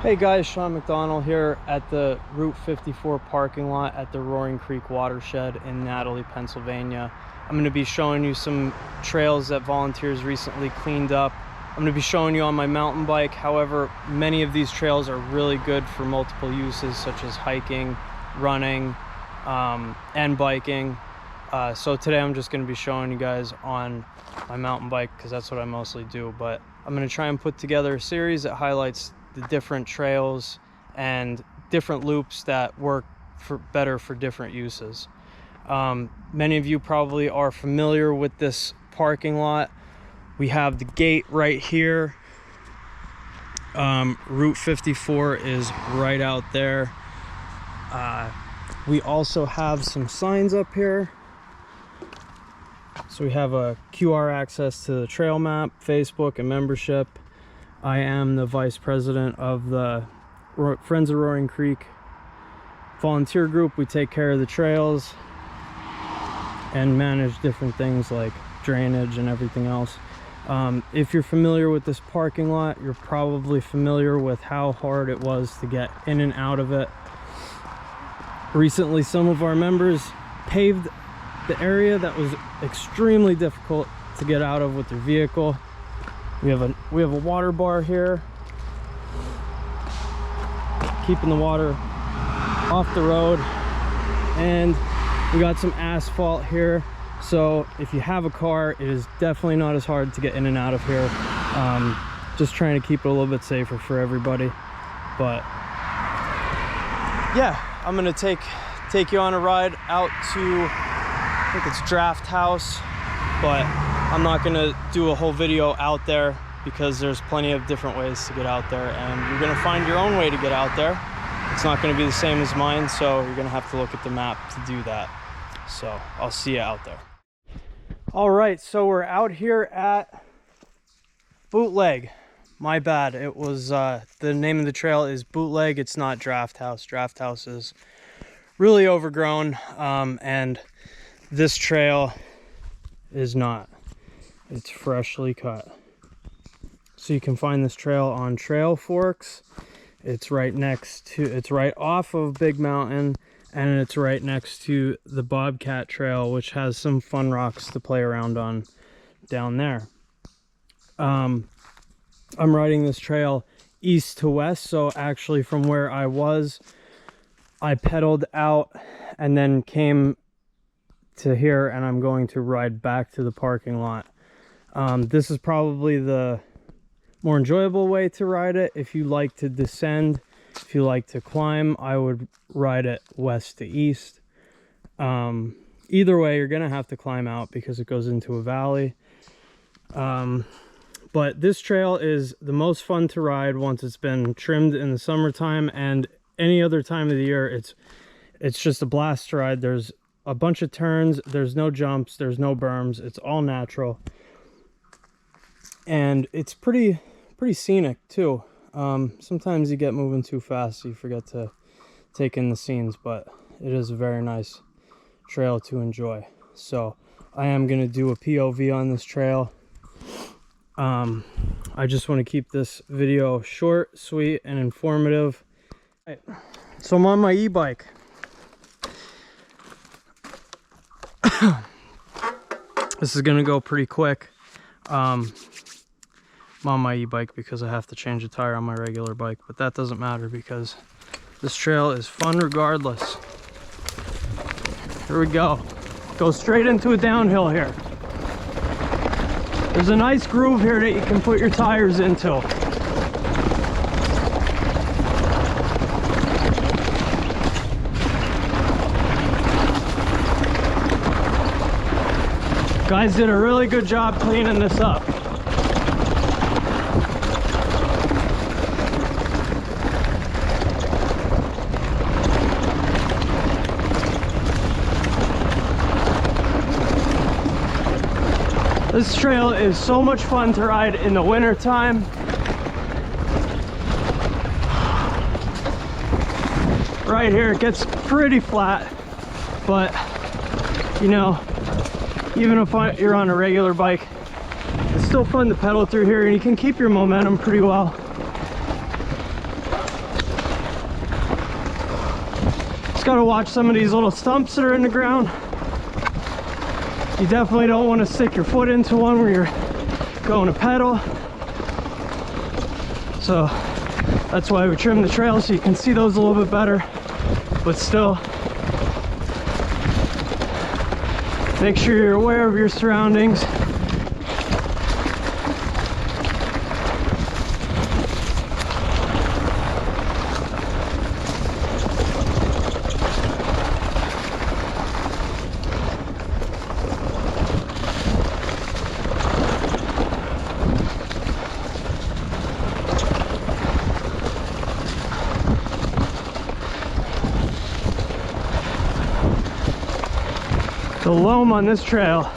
Hey guys, Sean McDonald here at the Route 54 parking lot at the Roaring Creek watershed in Natalie, Pennsylvania. I'm going to be showing you some trails that volunteers recently cleaned up. I'm going to be showing you on my mountain bike. However, many of these trails are really good for multiple uses such as hiking, running, and biking. So today I'm just going to be showing you guys on my mountain bike because that's what I mostly do. But I'm going to try and put together a series that highlights the different trails and different loops that work better for different uses. Many of you probably are familiar with this parking lot. We have the gate right here. Route 54 is right out there. We also have some signs up here. So we have a QR access to the trail map, Facebook, and membership. I am the vice president of the Friends of Roaring Creek volunteer group. We take care of the trails and manage different things like drainage and everything else. If you're familiar with this parking lot, you're probably familiar with how hard it was to get in and out of it. Recently, some of our members paved the area that was extremely difficult to get out of with their vehicle. We have a water bar here, keeping the water off the road, and we got some asphalt here. So if you have a car, it is definitely not as hard to get in and out of here. Just trying to keep it a little bit safer for everybody. But yeah, I'm gonna take you on a ride out to, I think it's Draft House, but I'm not gonna do a whole video out there because there's plenty of different ways to get out there, and you're gonna find your own way to get out there. It's not gonna be the same as mine, so you're gonna have to look at the map to do that. So I'll see you out there. All right, so we're out here at Bootleg. My bad, it was the name of the trail is Bootleg. It's not Draft House. Draft House is really overgrown, and this trail is not. It's freshly cut. So you can find this trail on Trail Forks. It's right off of Big Mountain, and it's right next to the Bobcat Trail, which has some fun rocks to play around on down there. I'm riding this trail east to west, so actually from where I was, I pedaled out and then came to here, and I'm going to ride back to the parking lot. This is probably the more enjoyable way to ride it. If you like to descend, if you like to climb, I would ride it west to east. Either way, you're gonna have to climb out because it goes into a valley. But this trail is the most fun to ride once it's been trimmed in the summertime, and any other time of the year it's just a blast to ride. There's a bunch of turns, there's no jumps, there's no berms, it's all natural, and it's pretty scenic too. Sometimes you get moving too fast, so you forget to take in the scenes, but it is a very nice trail to enjoy. So I am going to do a POV on this trail. I just want to keep this video short, sweet, and informative. Right. So I'm on my e-bike. This is gonna go pretty quick. I'm on my e-bike because I have to change a tire on my regular bike, but that doesn't matter because this trail is fun regardless. Here we go. Go straight into a downhill here. There's a nice groove here that you can put your tires into. Guys did a really good job cleaning this up. This trail is so much fun to ride in the winter time. Right here it gets pretty flat, but you know, even if you're on a regular bike, it's still fun to pedal through here, and you can keep your momentum pretty well. gotta watch some of these little stumps that are in the ground. You definitely don't want to stick your foot into one where you're going to pedal. So that's why we trim the trail, so you can see those a little bit better. But still, make sure you're aware of your surroundings. The loam on this trail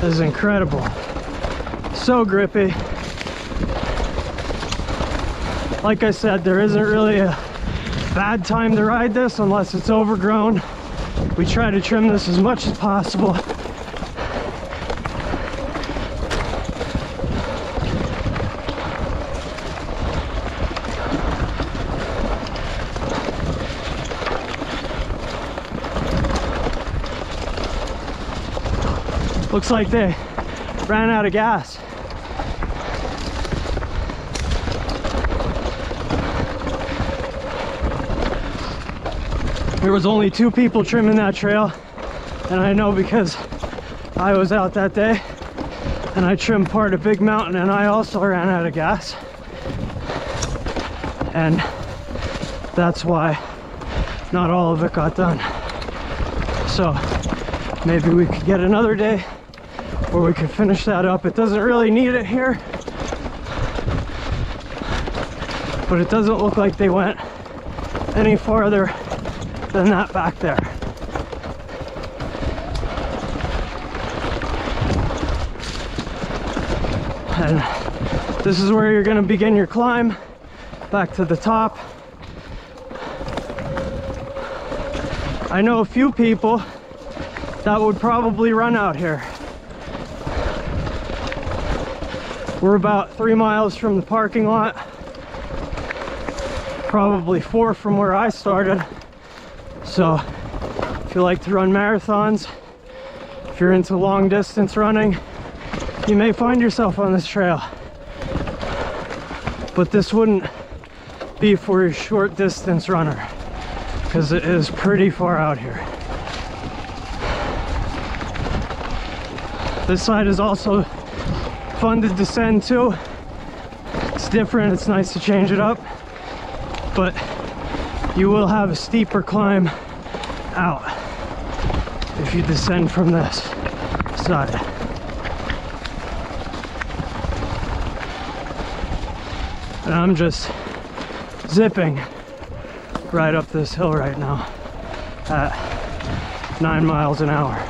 is incredible. So grippy. Like I said, there isn't really a bad time to ride this unless it's overgrown. We try to trim this as much as possible. Looks like they ran out of gas. There was only 2 people trimming that trail, and I know because I was out that day and I trimmed part of Big Mountain, and I also ran out of gas, and that's why not all of it got done. So maybe we could get another day where we could finish that up. It doesn't really need it here, but it doesn't look like they went any farther than that back there. And this is where you're going to begin your climb back to the top. I know a few people that would probably run out here. We're about 3 miles from the parking lot, probably 4 from where I started. So if you like to run marathons, if you're into long distance running, you may find yourself on this trail. But this wouldn't be for a short distance runner, because it is pretty far out here. This side is also fun to descend too. It's different, it's nice to change it up, but you will have a steeper climb out if you descend from this side. And I'm just zipping right up this hill right now at 9 miles an hour.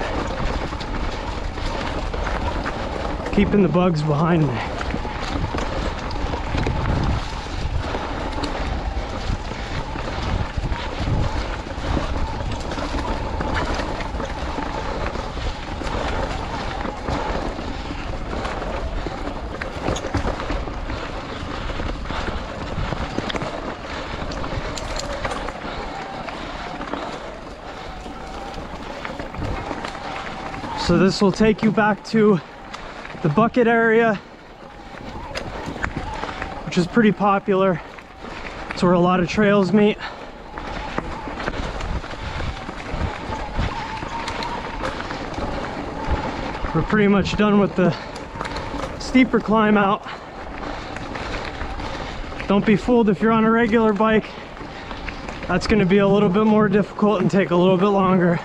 Keeping the bugs behind me. So this will take you back to the bucket area, which is pretty popular. It's where a lot of trails meet. We're pretty much done with the steeper climb out. Don't be fooled if you're on a regular bike. That's going to be a little bit more difficult and take a little bit longer.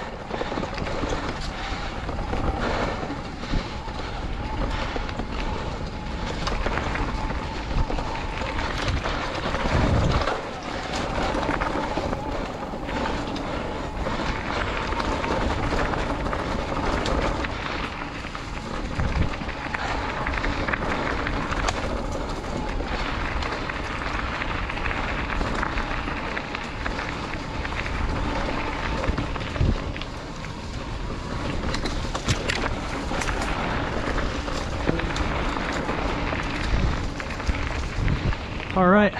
All right,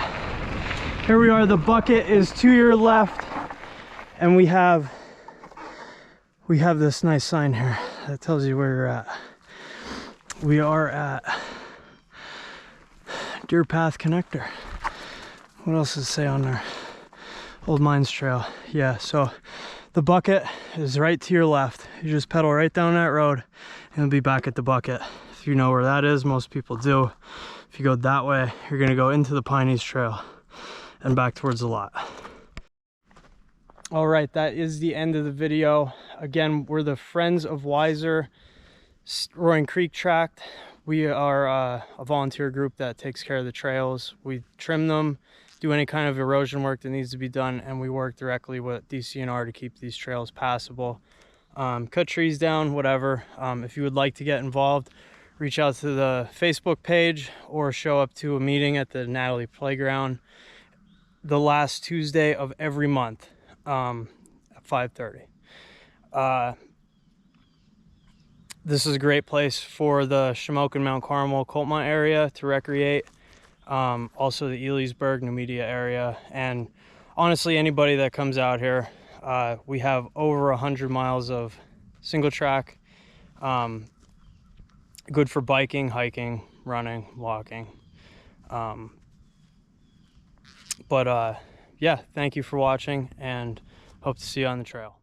here we are. The bucket is to your left, And we have this nice sign here that tells you where you're at. We are at Deer Path Connector. What else does it say on there? Old Mines Trail. Yeah, so the bucket is right to your left. You just pedal right down that road and you'll be back at the bucket. If you know where that is, most people do. If you go that way, you're gonna go into the Piney's Trail and back towards the lot. All right, that is the end of the video. Again, we're the Friends of Weiser Roaring Creek Tract. We are a volunteer group that takes care of the trails. We trim them, do any kind of erosion work that needs to be done, and we work directly with DCNR to keep these trails passable. Cut trees down, whatever. If you would like to get involved, reach out to the Facebook page or show up to a meeting at the Natalie Playground the last Tuesday of every month at 5:30. This is a great place for the Shamokin, Mount Carmel, Coltmont area to recreate. Also the Elysburg, Numidia area, and honestly anybody that comes out here. We have over 100 miles of single track, good for biking, hiking, running, walking. Yeah, thank you for watching and hope to see you on the trail.